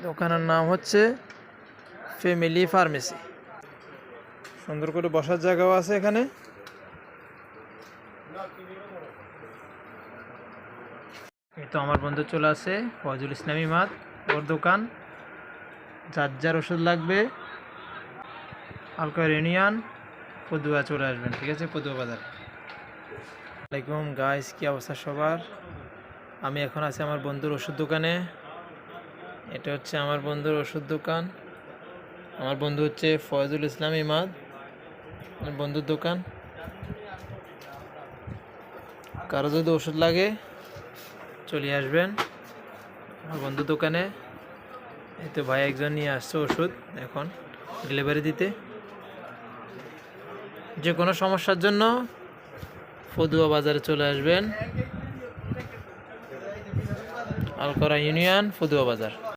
দোকানের নাম হচ্ছে ফ্যামিলি ফার্মেসি। সুন্দর করে বসার জায়গাও আছে এখানে। এই তো আমার বন্ধু চলে আসে, ফয়জুল ইসলাম ইমাদ, ওর দোকান। যার যার ওষুধ লাগবে আলকার ইউনিয়ন পদুয়া চলে আসবেন, ঠিক আছে? পদুয়া বাজার। আসসালামাইকুম গাইস, কি অবস্থা সবার? আমি এখন আছি আমার বন্ধুর ওষুধ দোকানে। এটা হচ্ছে আমার বন্ধুর ওষুধ দোকান। আমার বন্ধু হচ্ছে ফয়জুল ইসলাম ইমাদ, আমার বন্ধুর দোকান। কারো যদি ওষুধ লাগে চলে আসবেন আমার বন্ধুর দোকানে। এই তো ভাই একজন নিয়ে আসছে ওষুধ এখন ডেলিভারি দিতে। যে কোনো সমস্যার জন্য পদুয়া বাজারে চলে আসবেন, আলকরা ইউনিয়ন, পদুয়া বাজার।